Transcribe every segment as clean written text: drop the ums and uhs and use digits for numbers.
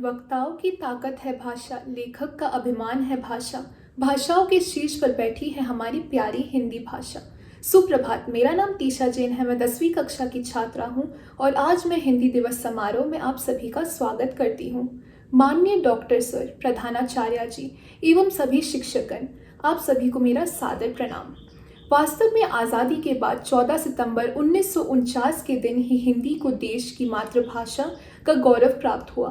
वक्ताओं की ताकत है भाषा, लेखक का अभिमान है भाषा। भाषाओं के शीर्ष पर बैठी है हमारी प्यारी हिंदी भाषा। सुप्रभात, मेरा नाम तीशा जैन है। मैं 10वीं कक्षा की छात्रा हूँ और आज मैं हिंदी दिवस समारोह में आप सभी का स्वागत करती हूँ। माननीय डॉक्टर सर, प्रधानाचार्य जी एवं सभी शिक्षकगण, आप सभी को मेरा सादर प्रणाम। वास्तव में आज़ादी के बाद 14 सितंबर 1949 के दिन ही हिंदी को देश की मातृभाषा का गौरव प्राप्त हुआ।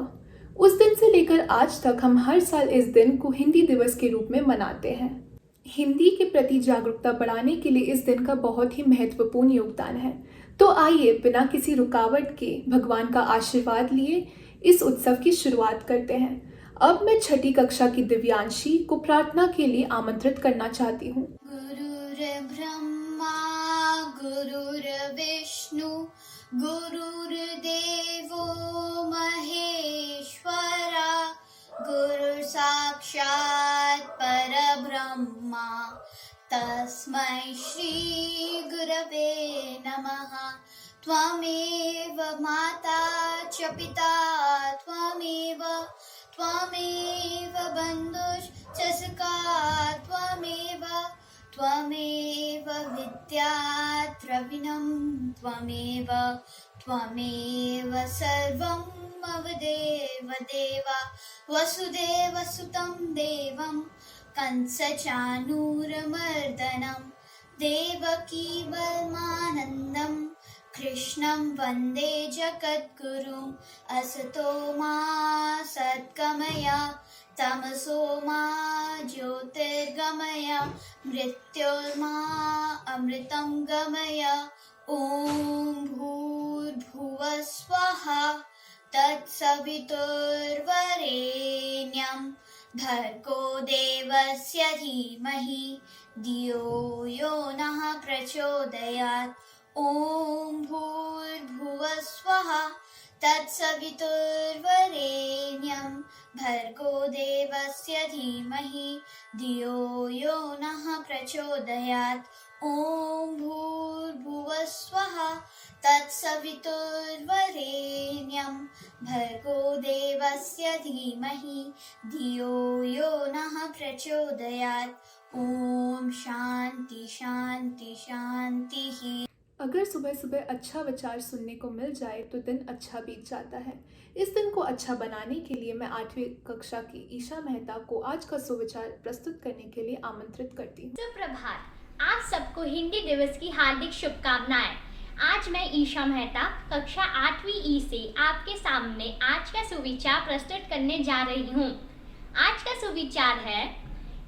उस दिन से लेकर आज तक हम हर साल इस दिन को हिंदी दिवस के रूप में मनाते हैं। हिंदी के प्रति जागरूकता बढ़ाने के लिए इस दिन का बहुत ही महत्वपूर्ण योगदान है। तो आइए बिना किसी रुकावट के भगवान का आशीर्वाद लिए इस उत्सव की शुरुआत करते हैं। अब मैं छठी कक्षा की दिव्यांशी को प्रार्थना के लिए आमंत्रित करना चाहती हूँ। गुरुर्ब्रह्मा गुरुर्विष्णु गुरुर्देवो महेश्वरा, गुरु साक्षात् परब्रह्मा तस्मै श्री गुरवे नमः। त्वमेव माता च पिता त्वमेव बन्धुश्च सखा त्वमेव विद्या द्रविणं त्वमेव सर्वं मम देवा वसुदेवसुतं देवं कंसचाणूरमर्दनं देवकी परमानन्दं कृष्णं वन्दे जगद्गुरुं। असतो मा सद्गमय तमसो मा ज्योतिर्गमय मृत्योर्मा अमृतं गमय। ॐ भूर्भुवः स्वः तत्सवितुर्वरेण्यं भर्गो देवस्य धीमहि धियो यो नः प्रचोदयात्। ॐ भूर्भुवः स्वः तत्सवितुर्वरेण्यं भर्गो देवस्य धीमहि धियो यो नः प्रचोदयात्। ॐ भूर्भुवः स्वः तत्सवितुर्वरेण्यं भर्गो देवस्य धीमहि धियो यो नः प्रचोदयात्। ओम शांति शांति शांति। अगर सुबह सुबह अच्छा विचार सुनने को मिल जाए तो दिन अच्छा बीत जाता है। इस दिन को अच्छा बनाने के लिए मैं 8वीं कक्षा की ईशा मेहता को आज का सुविचार प्रस्तुत करने के लिए आमंत्रित करती हूँ। सुप्रभात, आप सबको हिंदी दिवस की हार्दिक शुभकामनाएं। आज मैं ईशा मेहता कक्षा 8वीं ई से आपके सामने आज का सुविचार प्रस्तुत करने जा रही हूँ। आज का सुविचार है,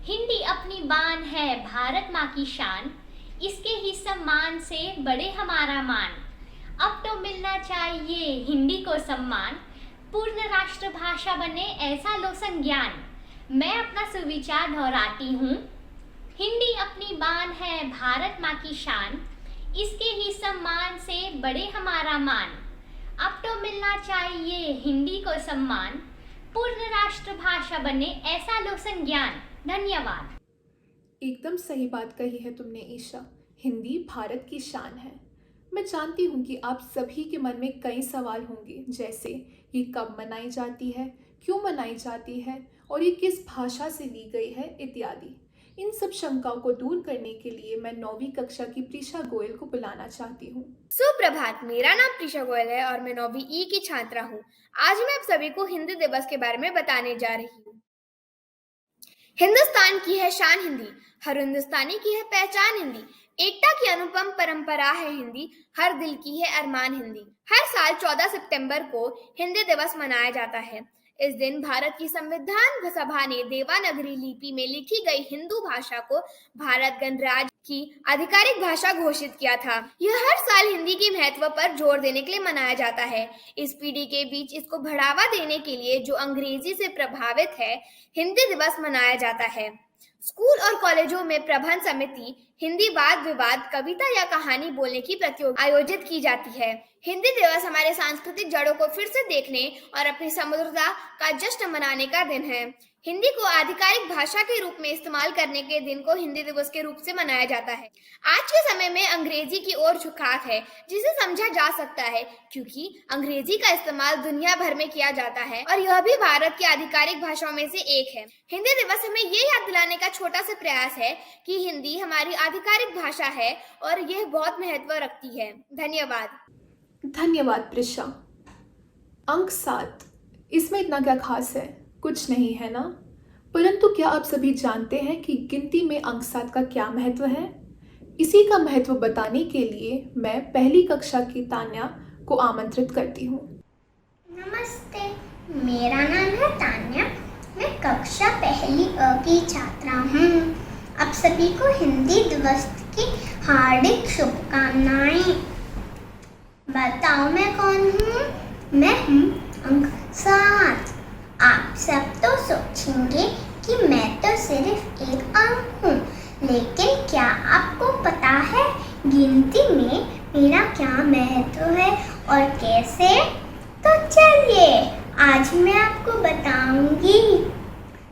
हिंदी अपनी बान है भारत माँ की शान, इसके ही सम्मान से बढ़े हमारा मान। अब तो मिलना चाहिए हिंदी को सम्मान, पूर्ण राष्ट्रभाषा बने ऐसा लो संज्ञान। मैं अपना सुविचार दोहराती हूँ। हिंदी अपनी बान है भारत माँ की शान, इसके ही सम्मान से बढ़े हमारा मान। अब तो मिलना चाहिए हिंदी को सम्मान, पूर्ण राष्ट्रभाषा बने ऐसा लो संज्ञान। धन्यवाद। एकदम सही बात कही है तुमने ईशा। हिंदी भारत की शान है। मैं जानती हूँ कि आप सभी के मन में कई सवाल होंगे, जैसे ये कब मनाई जाती है, क्यों मनाई जाती है और ये किस भाषा से ली गई है इत्यादि। इन सब शंकाओं को दूर करने के लिए मैं 9वीं कक्षा की प्रीशा गोयल को बुलाना चाहती हूँ। सुप्रभात, मेरा नाम प्रीशा गोयल है और मैं 9वीं ई की छात्रा हूँ। आज मैं आप सभी को हिंदी दिवस के बारे में बताने जा रही हूँ। हिंदुस्तान की है शान हिंदी, हर हिंदुस्तानी की है पहचान हिंदी। एकता की अनुपम परंपरा है हिंदी, हर दिल की है अरमान हिंदी। हर साल 14 सितंबर को हिंदी दिवस मनाया जाता है। इस दिन भारत की संविधान सभा ने देवनागरी लिपि में लिखी गई हिंदू भाषा को भारत गणराज्य की आधिकारिक भाषा घोषित किया था। यह हर साल हिंदी के महत्व पर जोर देने के लिए मनाया जाता है। इस पीढ़ी के बीच इसको बढ़ावा देने के लिए जो अंग्रेजी से प्रभावित है, हिंदी दिवस मनाया जाता है। स्कूल और कॉलेजों में प्रबंध समिति हिंदी वाद विवाद, कविता या कहानी बोलने की प्रतियोगिता आयोजित की जाती है। हिंदी दिवस हमारे सांस्कृतिक जड़ों को फिर से देखने और अपनी समुद्रता का जश्न मनाने का दिन है। हिंदी को आधिकारिक भाषा के रूप में इस्तेमाल करने के दिन को हिंदी दिवस के रूप से मनाया जाता है। आज के समय में अंग्रेजी की ओर झुकाव है, जिसे समझा जा सकता है क्योंकि अंग्रेजी का इस्तेमाल दुनिया भर में किया जाता है और यह भी भारत की आधिकारिक भाषाओं में से एक है। हिंदी दिवस हमें ये याद दिलाने का छोटा सा प्रयास है कि हिंदी हमारी आधिकारिक भाषा है और यह बहुत महत्व रखती है। धन्यवाद। धन्यवाद प्रिशा। अंक 7, इसमें इतना क्या खास है? कुछ नहीं है ना? परंतु क्या आप सभी जानते हैं कि गिनती में अंक 7 का क्या महत्व है? इसी का महत्व बताने के लिए मैं पहली कक्षा की तान्या को आमंत्रित करती हूँ। नमस्ते, मेरा नाम है तान्या। मैं कक्षा पहली अ की छात्रा हूँ। आप सभी को हिंदी दिवस की हार्दिक शुभकामनाएं। बताओ मैं कौन हूँ? मैं हूँ अंक 7। आप सब तो सोचेंगे कि मैं तो सिर्फ एक अंक हूँ, लेकिन क्या आपको पता है गिनती में मेरा क्या महत्व है और कैसे? तो चलिए आज मैं आपको बताऊंगी।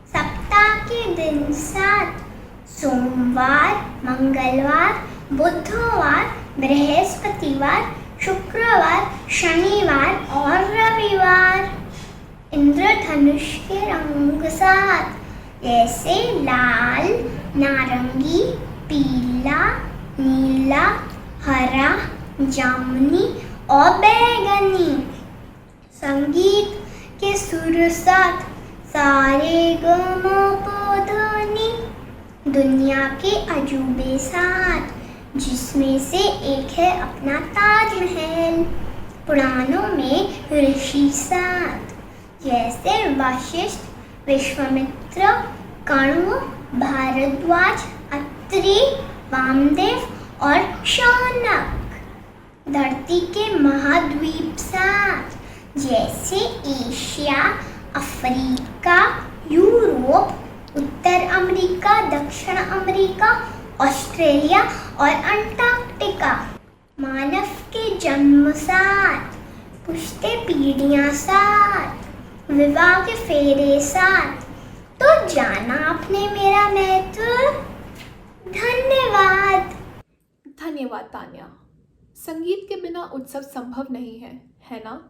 सप्ताह के दिन 7, सोमवार, मंगलवार, बुधवार, बृहस्पतिवार, शुक्रवार, शनिवार और रविवार। इंद्रधनुष के रंग 7 जैसे लाल, नारंगी, पीला, नीला, हरा, जामुनी और बैंगनी। संगीत के सुर 7 सारे ग म प ध नि। दुनिया के अजूबे 7 जिसमें से एक है अपना ताजमहल। पुराणों में ऋषि 7 जैसे वशिष्ठ, विश्वामित्र, कण्व, भारद्वाज, अत्रि, वामदेव और शौनक। धरती के महाद्वीप 7 जैसे एशिया, अफ्रीका, यूरोप, उत्तर अमेरिका, दक्षिण अमेरिका, ऑस्ट्रेलिया और अंटार्कटिका। मानव के जन्म 7, पुश्ते पीढ़ियां 7, विवाह के फेरे 7। तो जाना आपने मेरा महत्व। धन्यवाद। धन्यवाद तान्या। संगीत के बिना उत्सव संभव नहीं है, है ना?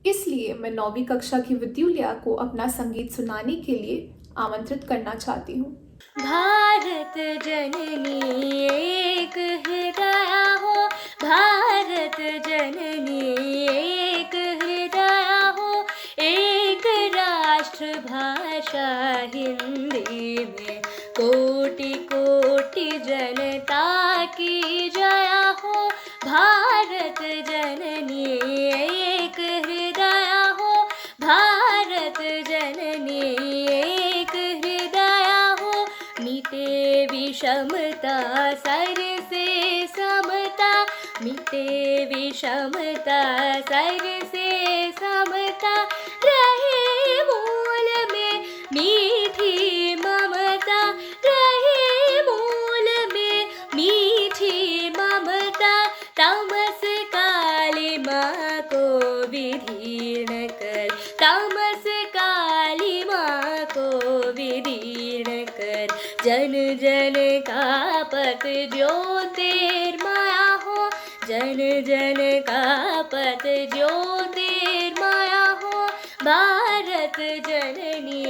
इसलिए मैं 9वीं कक्षा की विद्युल्या को अपना संगीत सुनाने के लिए आमंत्रित करना चाहती हूँ। भारत जननी एक हृदय हो, भारत जननी एक हृदय हो, एक राष्ट्र भाषा हिंदी में, कोटि कोटि जनता की जय हो। भारत जननी एक हृदय हो, भारत जननी एक हृदय हो, मिटे विषमता सर से समता, मिटे विषमता सर से समता, रहे मूल में मीठी ममता, रहे मूल में मीठी ममता, तमस काली माँ को विदीर्ण कर, तमस काली माँ को विदीर्ण कर, जन जन का पथ ज्योतिर्मया हो, जन जन का पथ ज्योतिर्मया हो। भारत जननी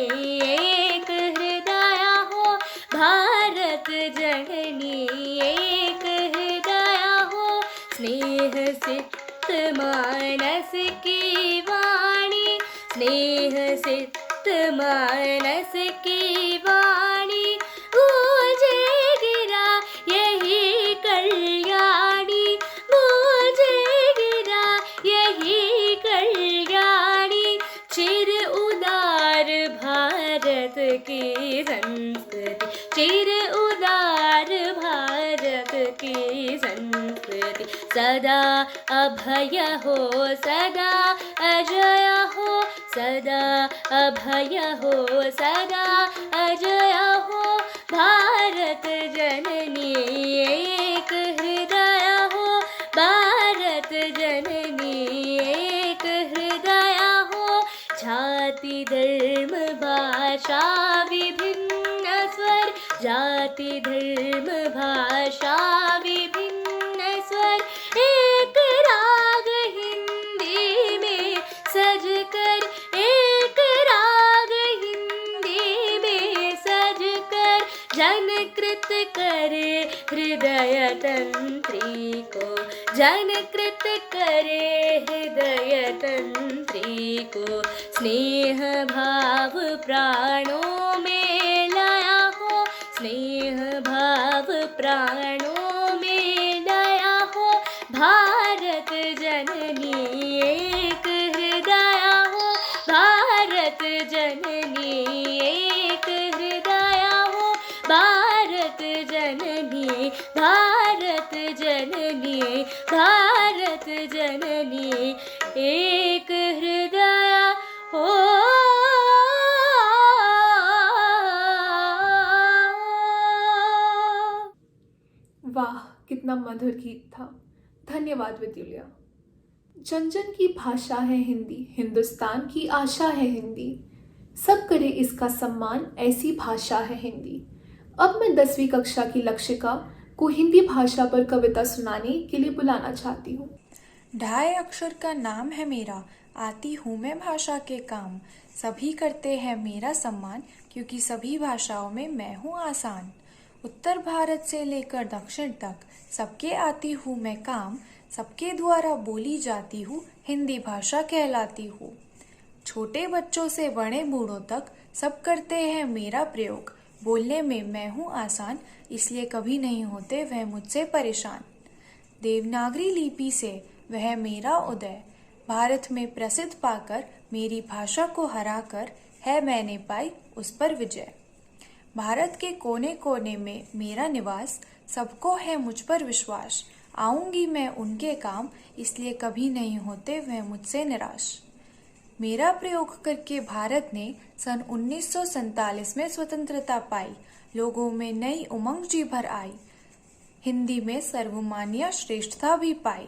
एक हृदय हो, भारत जननी एक हृदय हो, स्नेह सिक्त मानस की वाणी, स्नेह सिक्त मानस की वाणी, गूंजे गिरा यही कल्याणी, गूंजे गिरा यही कल्याणी, चिर उदार भारत की संस्कृति, चिर उदार भारत की संस्कृति, सदा अभय हो, सदा अजय हो, सदा अभय हो, सदा अजय हो। भारत जननी एक हृदय हो, भारत जननी जाति धर्म भाषा विभिन्न स्वर, जाति धर्म भाषा विभिन्न स्वर, एक राग हिंदी में सजकर, एक राग हिंदी में सजकर, जनकृत करे हृदय तंत्री को, जनकृत करे हृदय तंत्री को, स्नेह भाव प्राणों में लाया हो, स्नेह भाव प्राणों में लाया हो, भारत जननी एक हृदय हो, भारत जननी एक हृदय हो, भारत जननी, भारत जननी, भारत जननी एक हृदय हो। वाह, कितना मधुर गीत था। धन्यवाद विद्युलिया। जन जन की भाषा है हिंदी, हिंदुस्तान की आशा है हिंदी, सब करे इसका सम्मान, ऐसी भाषा है हिंदी। अब मैं 10वीं कक्षा की लक्षिका को हिंदी भाषा पर कविता सुनाने के लिए बुलाना चाहती हूँ। ढाई अक्षर का नाम है मेरा, आती हूँ मैं भाषा के काम, सभी करते हैं मेरा सम्मान, क्योंकि सभी भाषाओं में मैं हूँ आसान। उत्तर भारत से लेकर दक्षिण तक सबके आती हूँ मैं काम, सबके द्वारा बोली जाती हूँ, हिंदी भाषा कहलाती हूँ। छोटे बच्चों से बड़े बूढ़ों तक सब करते हैं मेरा प्रयोग, बोलने में मैं हूँ आसान, इसलिए कभी नहीं होते वह मुझसे परेशान। देवनागरी लिपि से वह मेरा उदय, भारत में प्रसिद्ध पाकर, मेरी भाषा को हराकर, है मैंने पाई उस पर विजय। भारत के कोने कोने में मेरा निवास, सबको है मुझ पर विश्वास, आऊंगी मैं उनके काम, इसलिए कभी नहीं होते वह मुझसे निराश। मेरा प्रयोग करके भारत ने सन 1947 में स्वतंत्रता पाई, लोगों में नई उमंग जी भर आई, हिंदी में सर्वमान्य श्रेष्ठता भी पाई।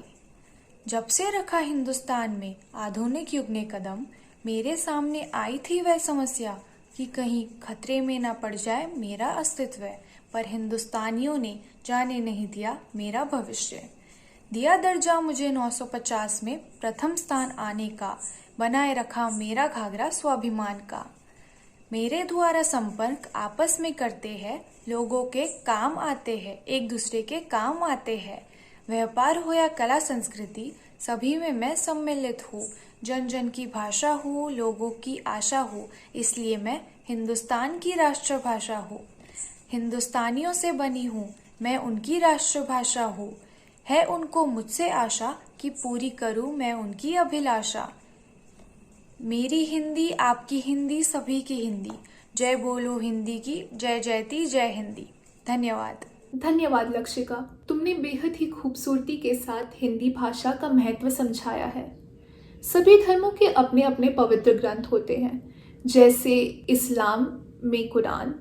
जब से रखा हिंदुस्तान में आधुनिक युग ने कदम, मेरे सामने आई थी वह समस्या कि कहीं खतरे में न पड़ जाए मेरा अस्तित्व, पर हिंदुस्तानियों ने जाने नहीं दिया मेरा भविष्य। दिया दर्जा मुझे 950 में प्रथम स्थान आने का, बनाए रखा मेरा घाघरा स्वाभिमान का। मेरे द्वारा संपर्क आपस में करते हैं, लोगों के काम आते हैं, एक दूसरे के काम आते हैं। व्यापार हो या कला संस्कृति, सभी में मैं सम्मिलित हूँ, जन जन की भाषा हूँ, लोगों की आशा हूँ, इसलिए मैं हिंदुस्तान की राष्ट्रभाषा हूँ। हिंदुस्तानियों से बनी हूँ, मैं उनकी राष्ट्रभाषा हूँ, है उनको मुझसे आशा कि पूरी करूँ मैं उनकी अभिलाषा। मेरी हिंदी आपकी हिंदी सभी की हिंदी, जय बोलो हिंदी की, जय जयती जय हिंदी। धन्यवाद। धन्यवाद लक्षिका, तुमने बेहद ही खूबसूरती के साथ हिंदी भाषा का महत्व समझाया है। सभी धर्मों के अपने अपने पवित्र ग्रंथ होते हैं, जैसे इस्लाम में कुरान,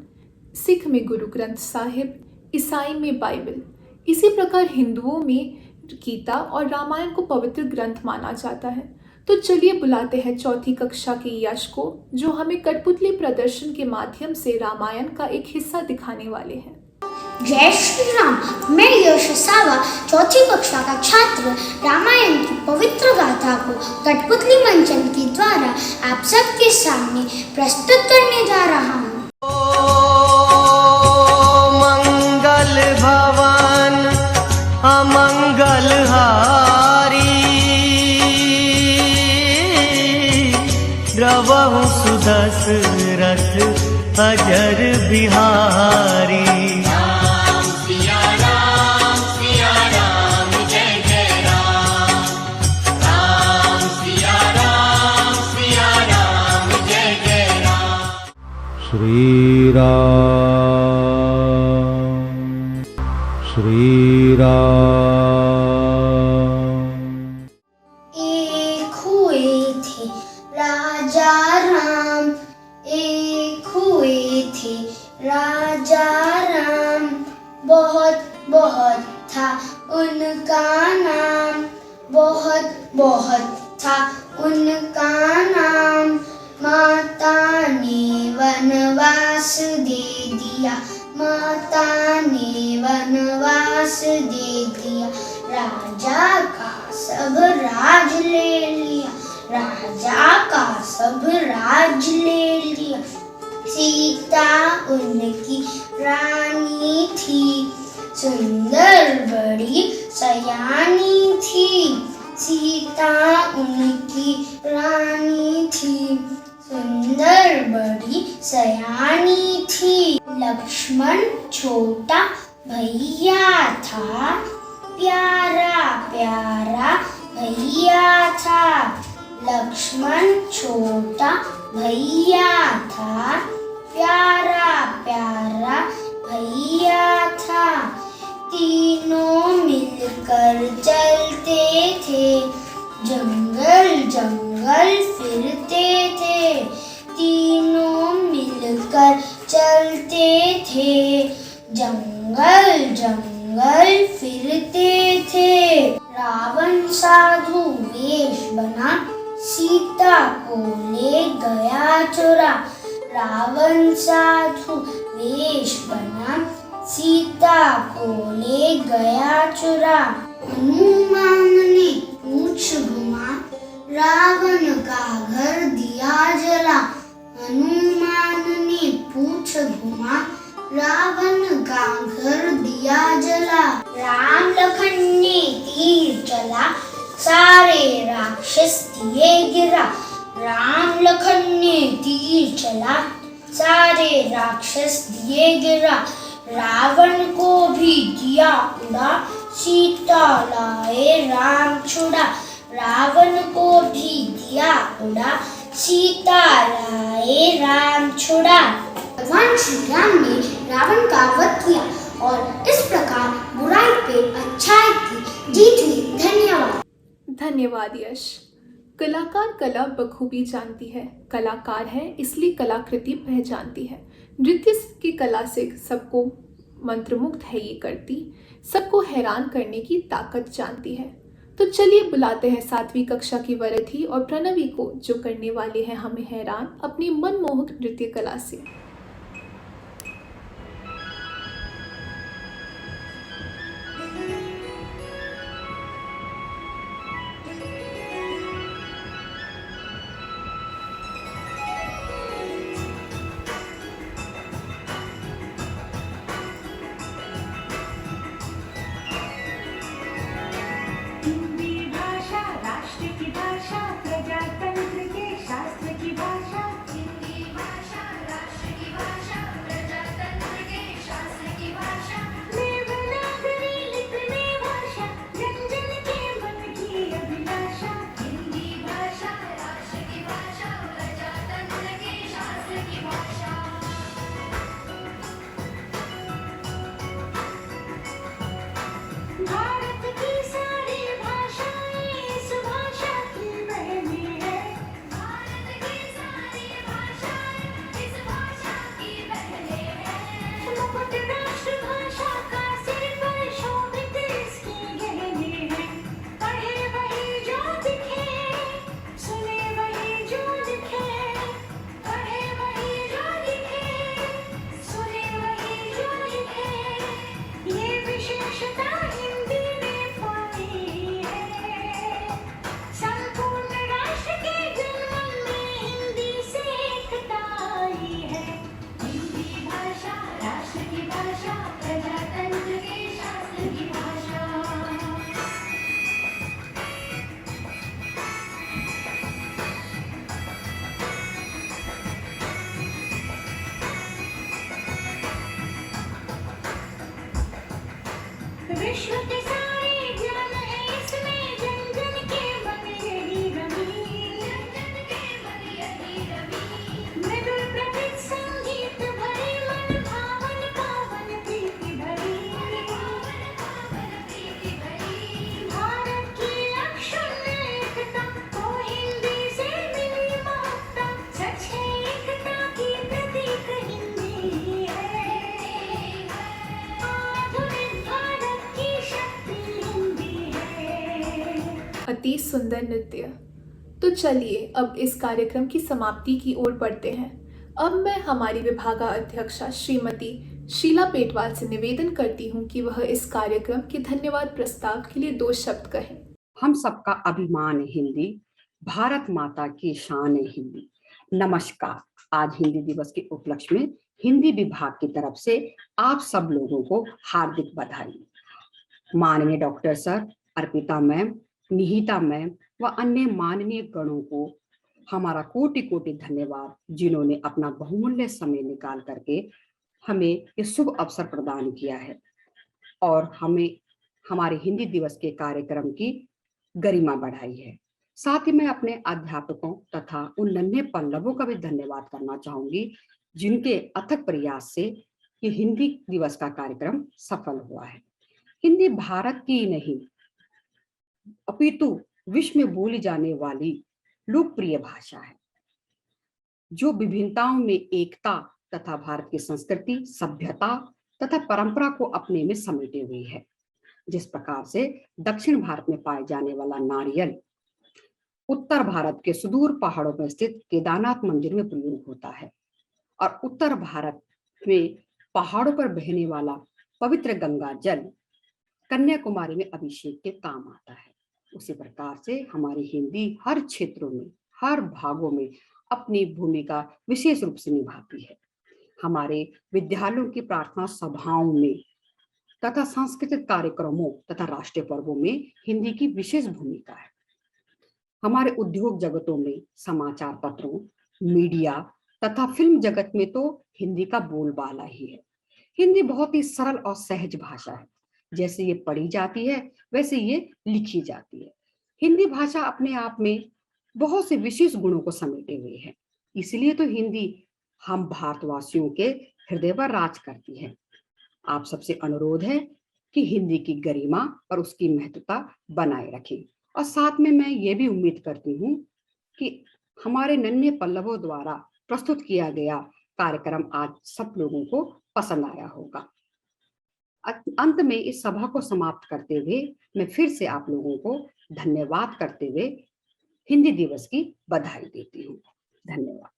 सिख में गुरु ग्रंथ साहिब, ईसाई में बाइबल। इसी प्रकार हिंदुओं में गीता और रामायण को पवित्र ग्रंथ माना जाता है। तो चलिए बुलाते हैं 4वीं कक्षा के यश को, जो हमें कठपुतली प्रदर्शन के माध्यम से रामायण का एक हिस्सा दिखाने वाले हैं। जय श्री राम। मैं यश सावा 4वीं कक्षा का छात्र रामायण की पवित्र गाथा को कठपुतली मंचन के द्वारा आप सबके सामने प्रस्तुत करने जा रहा हूँ। मंगल भवन अमंगल हारी, द्रवहु सुदशरथ अजर बिहारी। श्री राम श्री राम। एक हुए थे राजा राम, एक हुए थे राजा राम, बहुत बहुत था उनका नाम, बहुत बहुत था उनका नाम। सब राज ले लिया। सीता उनकी रानी थी, सुंदर बड़ी सयानी थी। सीता उनकी रानी थी, सुंदर बड़ी सयानी थी। लक्ष्मण छोटा भैया था, प्यारा प्यारा भैया था। लक्ष्मण छोटा भैया था, प्यारा प्यारा भैया था। तीनों मिलकर चलते थे, जंगल जंगल फिरते थे। तीनों मिलकर चलते थे, जंगल जंगल फिरते थे। रावण साधु वेश बना, सीता को ले गया चुरा। रावण साधु वेश बना, सीता को ले गया चुरा। हनुमान ने पूछ घुमा, रावण का घर दिया जला। हनुमान ने पूछ घुमा, रावण का घर दिया जला। राम लखन ने तीर चला, सारे राक्षस दिए गिरा। राम लखन ने तीर चला, सारे राक्षस दिए गिरा। रावण को भी दिया उड़ा, सीता लाए राम छुड़ा। रावण को भी दिया उड़ा, सीता लाए राम छुड़ा। भगवान श्री राम ने रावण का वध किया और इस प्रकार बुराई पे अच्छाई की जीत हुई। धन्यवाद। धन्यवाद यश। कलाकार कला बखूबी जानती है, कलाकार है इसलिए कलाकृति पहचानती है। नृत्य की कला से सबको मंत्रमुग्ध है ये करती, सबको हैरान करने की ताकत जानती है। तो चलिए बुलाते हैं 7वीं कक्षा की वरथी और प्रणवी को, जो करने वाले हैं हमें हैरान अपनी मनमोहक नृत्य कला से। विश्व के सारे ज्ञान है इसमें, जन जन के मन यही रमी, मृदुल प्रकृत संगीत भरी, मन भावन पावन प्रीति भरी, भारत की अक्षुण्ण एकता को हिंदी से मिली ममता, सच है एकता की प्रतीक हिंदी है, आधुनिक भारत की शक्ति हिंदी है। अति सुंदर नृत्य। तो चलिए अब इस कार्यक्रम की समाप्ति की ओर बढ़ते हैं। अब मैं हमारी विभागाध्यक्षा श्रीमती शीला पेटवाल से निवेदन करती हूँ कि वह इस कार्यक्रम के धन्यवाद प्रस्ताव के लिए 2 शब्द कहें। हम सबका अभिमान है हिंदी, भारत माता की शान है हिंदी। नमस्कार। आज हिंदी दिवस के उपलक्ष्य में हिंदी विभाग की तरफ से आप सब लोगों को हार्दिक बधाई। माननीय doctor sir, Arpita ma'am, Nihita ma'am व अन्य माननीय गणों को हमारा कोटि कोटि धन्यवाद, जिन्होंने अपना बहुमूल्य समय निकाल करके हमें ये शुभ अवसर प्रदान किया है और हमें हमारे हिंदी दिवस के कार्यक्रम की गरिमा बढ़ाई है। साथ ही मैं अपने अध्यापकों तथा उन नन्हे पल्लवों का भी धन्यवाद करना चाहूंगी, जिनके अथक प्रयास से ये हिंदी दिवस का कार्यक्रम सफल हुआ है। हिंदी भारत की नहीं अपितु विश्व में बोली जाने वाली लोकप्रिय भाषा है, जो विभिन्नताओं में एकता तथा भारत की संस्कृति, सभ्यता तथा परंपरा को अपने में समेटे हुई है। जिस प्रकार से दक्षिण भारत में पाए जाने वाला नारियल उत्तर भारत के सुदूर पहाड़ों में स्थित केदारनाथ मंदिर में प्रयोग होता है और उत्तर भारत में पहाड़ों पर बहने वाला पवित्र गंगा जल कन्याकुमारी में अभिषेक के काम आता है, उसी प्रकार से हमारी हिंदी हर क्षेत्रों में, हर भागों में अपनी भूमिका विशेष रूप से निभाती है। हमारे विद्यालयों की प्रार्थना सभाओं में तथा सांस्कृतिक कार्यक्रमों तथा राष्ट्रीय पर्वों में हिंदी की विशेष भूमिका है। हमारे उद्योग जगतों में, समाचार पत्रों, मीडिया तथा फिल्म जगत में तो हिंदी का बोलबाला ही है। हिंदी बहुत ही सरल और सहज भाषा है। जैसे ये पढ़ी जाती है वैसे ये लिखी जाती है। हिंदी भाषा अपने आप में बहुत से विशेष गुणों को समेटे हुए है, इसलिए तो हिंदी हम भारतवासियों के हृदय पर राज करती है। आप सबसे अनुरोध है कि हिंदी की गरिमा और उसकी महत्वता बनाए रखें और साथ में मैं ये भी उम्मीद करती हूँ कि हमारे नन्हे पल्लवों द्वारा प्रस्तुत किया गया कार्यक्रम आज सब लोगों को पसंद आया होगा। अंत में इस सभा को समाप्त करते हुए मैं फिर से आप लोगों को धन्यवाद करते हुए हिंदी दिवस की बधाई देती हूँ। धन्यवाद।